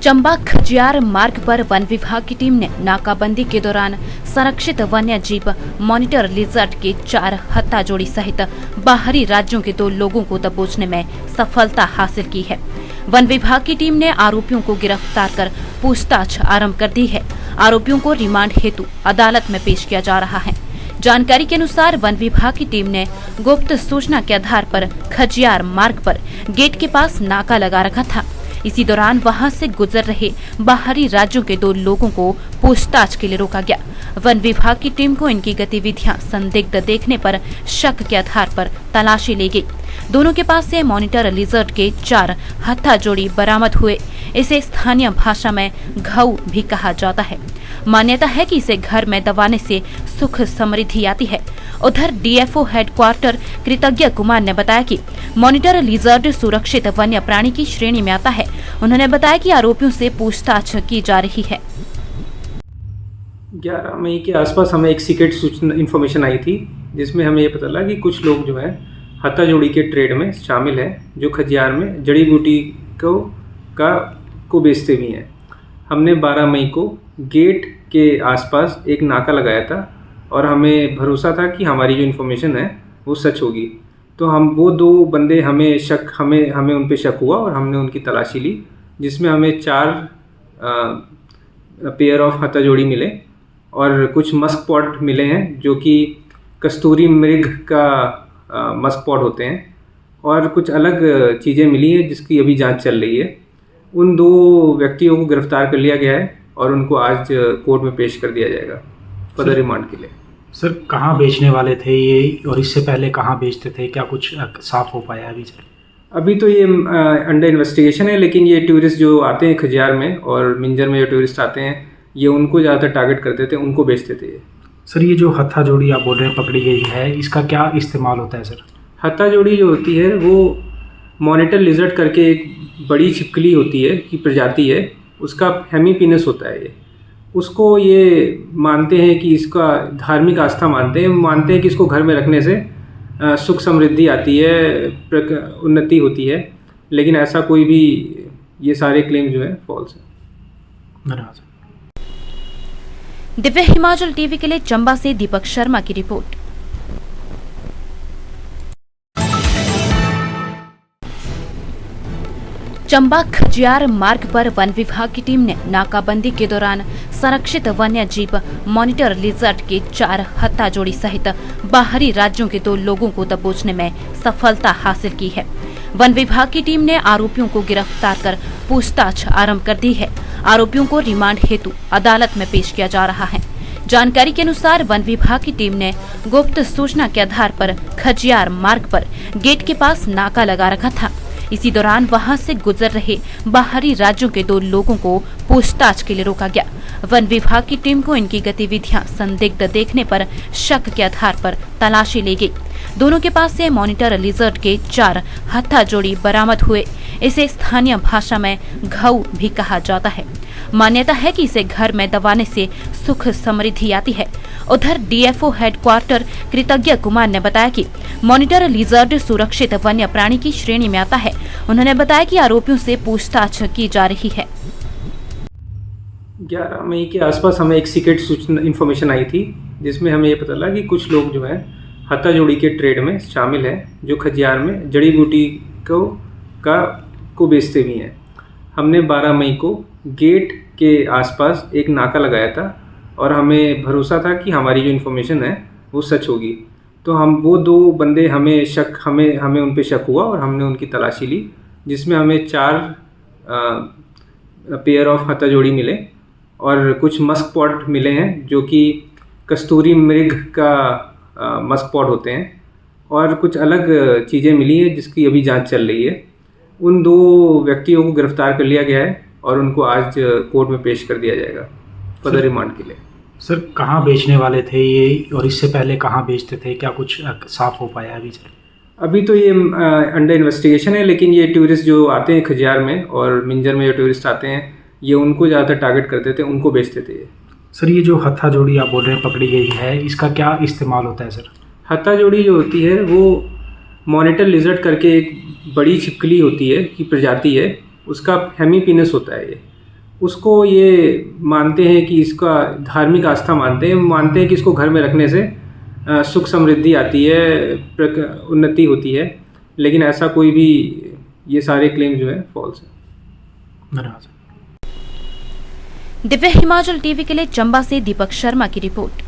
चंबा खजियार मार्ग पर वन विभाग की टीम ने नाकाबंदी के दौरान संरक्षित वन्य जीव मॉनिटर लिजर्ड के 4 हत्था जोड़ी सहित बाहरी राज्यों के 2 लोगों को दबोचने में सफलता हासिल की है। वन विभाग की टीम ने आरोपियों को गिरफ्तार कर पूछताछ आरंभ कर दी है। आरोपियों को रिमांड हेतु अदालत में पेश किया जा रहा है। जानकारी के अनुसार वन विभाग की टीम ने गुप्त सूचना के आधार पर खजियार मार्ग पर गेट के पास नाका लगा रखा था। इसी दौरान वहां से गुजर रहे बाहरी राज्यों के 2 लोगों को पूछताछ के लिए रोका गया। वन विभाग की टीम को इनकी गतिविधियां संदिग्ध देखने पर शक के आधार पर तलाशी ली गई। दोनों के पास से मॉनिटर लिजर्ड के 4 हत्था जोड़ी बरामद हुए। इसे स्थानीय भाषा में घऊ भी कहा जाता है। मान्यता है कि इसे घर में दबाने से सुख समृद्धि आती है। उधर डीएफओ हेडक्वार्टर कृतज्ञ कुमार ने बताया कि मॉनिटर लिजर्ड सुरक्षित वन्य प्राणी की श्रेणी में आता है। उन्होंने बताया कि आरोपियों से पूछताछ की जा रही है। 11 मई के आसपास हमें एक सीक्रेट सूचना इन्फॉर्मेशन आई थी, जिसमें हमें ये पता लगा कि कुछ लोग जो है हत्था जोड़ी के ट्रेड में शामिल हैं, जो खजियार में जड़ी बूटी को बेचते भी हैं। हमने 12 मई को गेट के आसपास एक नाका लगाया था और हमें भरोसा था कि हमारी जो इन्फॉर्मेशन है वो सच होगी। तो हम वो 2 बंदे हमें उन पे शक हुआ और हमने उनकी तलाशी ली, जिसमें हमें 4 पेयर ऑफ हत्था जोड़ी मिले और कुछ मस्क पॉट मिले हैं, जो कि कस्तूरी मृग का मस्क पॉट होते हैं, और कुछ अलग चीज़ें मिली हैं जिसकी अभी जांच चल रही है। उन 2 व्यक्तियों को गिरफ्तार कर लिया गया है और उनको आज कोर्ट में पेश कर दिया जाएगा फर्दर रिमांड के लिए। सर, कहाँ बेचने वाले थे ये और इससे पहले कहाँ बेचते थे? क्या कुछ साफ हो पाया अभी? अभी तो ये अंडर इन्वेस्टिगेशन है, लेकिन ये टूरिस्ट जो आते हैं खजियार में और मिंजर में जो टूरिस्ट आते हैं, ये उनको ज़्यादातर टारगेट करते थे, उनको बेचते थे ये। सर, ये जो हत्था जोड़ी आप बोल रहे हैं पकड़ी गई है, इसका क्या इस्तेमाल होता है सर? हत्था जोड़ी जो होती है वो मॉनिटर लिजर्ड करके एक बड़ी छिपकली होती है की प्रजाति है, उसका हेमीपिनस होता है ये। उसको ये मानते हैं कि इसका धार्मिक आस्था मानते हैं कि इसको घर में रखने से सुख समृद्धि आती है, उन्नति होती है, लेकिन ऐसा कोई भी, ये सारे क्लेम जो है फॉल्स है। धन्यवाद। दिव्य हिमाचल टीवी के लिए चंबा से दीपक शर्मा की रिपोर्ट। चंबा खजियार मार्ग पर वन विभाग की टीम ने नाकाबंदी के दौरान संरक्षित वन्य जीव मॉनिटर लिजर्ड के 4 हत्था जोड़ी सहित बाहरी राज्यों के 2 लोगों को दबोचने में सफलता हासिल की है। वन विभाग की टीम ने आरोपियों को गिरफ्तार कर पूछताछ आरंभ कर दी है। आरोपियों को रिमांड हेतु अदालत में पेश किया जा रहा है। जानकारी के अनुसार वन विभाग की टीम ने गुप्त सूचना के आधार पर खजियार मार्ग पर गेट के पास नाका लगा रखा था। इसी दौरान वहां से गुजर रहे बाहरी राज्यों के 2 लोगों को पूछताछ के लिए रोका गया। वन विभाग की टीम को इनकी गतिविधियां संदिग्ध देखने पर शक के आधार पर तलाशी ली गई। दोनों के पास से मॉनिटर लिजर्ड के 4 हत्था जोड़ी बरामद हुए। इसे स्थानीय भाषा में घऊ भी कहा जाता है। मान्यता है कि इसे घर में दबाने से सुख समृद्धि आती है। उधर डीएफओ हेडक्वार्टर कृतज्ञ कुमार ने बताया कि मॉनिटर लिजर्ड सुरक्षित वन्य प्राणी की श्रेणी में आता है। उन्होंने बताया कि आरोपियों से पूछताछ की जा रही है। 11 मई के आसपास हमें एक सीक्रेट सूचना इन्फॉर्मेशन आई थी, जिसमें हमें ये पता लगा कि कुछ लोग जो है हत्था जोड़ी के ट्रेड में शामिल हैं, जो खजियार में जड़ी बूटी को बेचते भी हैं। हमने 12 मई को गेट के आसपास एक नाका लगाया था और हमें भरोसा था कि हमारी जो इन्फॉर्मेशन है वो सच होगी। तो हम वो 2 बंदे हमें उन पे शक हुआ और हमने उनकी तलाशी ली, जिसमें हमें 4 पेयर ऑफ हत्था जोड़ी मिले और कुछ मस्क पॉट मिले हैं, जो कि कस्तूरी मृग का मस्क पॉट होते हैं, और कुछ अलग चीज़ें मिली हैं जिसकी अभी जांच चल रही है। उन 2 व्यक्तियों को गिरफ्तार कर लिया गया है और उनको आज कोर्ट में पेश कर दिया जाएगा फर्दर रिमांड के लिए। सर, कहाँ बेचने वाले थे ये और इससे पहले कहाँ बेचते थे? क्या कुछ साफ हो पाया अभी? अभी तो ये अंडर इन्वेस्टिगेशन है, लेकिन ये टूरिस्ट जो आते हैं खजियार में और मिंजर में जो टूरिस्ट आते हैं, ये उनको ज़्यादातर टारगेट करते थे, उनको बेचते थे ये। सर, ये जो हत्था जोड़ी आप बोल रहे हैं पकड़ी गई है, इसका क्या इस्तेमाल होता है सर? हत्था जोड़ी जो होती है वो मॉनिटर लिजर्ड करके एक बड़ी छिपकली होती है की प्रजाति है, उसका हेमीपिनस होता है ये। उसको ये मानते हैं कि इसका धार्मिक आस्था मानते हैं कि इसको घर में रखने से सुख समृद्धि आती है, उन्नति होती है। लेकिन ऐसा कोई भी, ये सारे क्लेम जो है फॉल्स है। धन्यवाद। दिव्य हिमाचल टीवी के लिए चंबा से दीपक शर्मा की रिपोर्ट।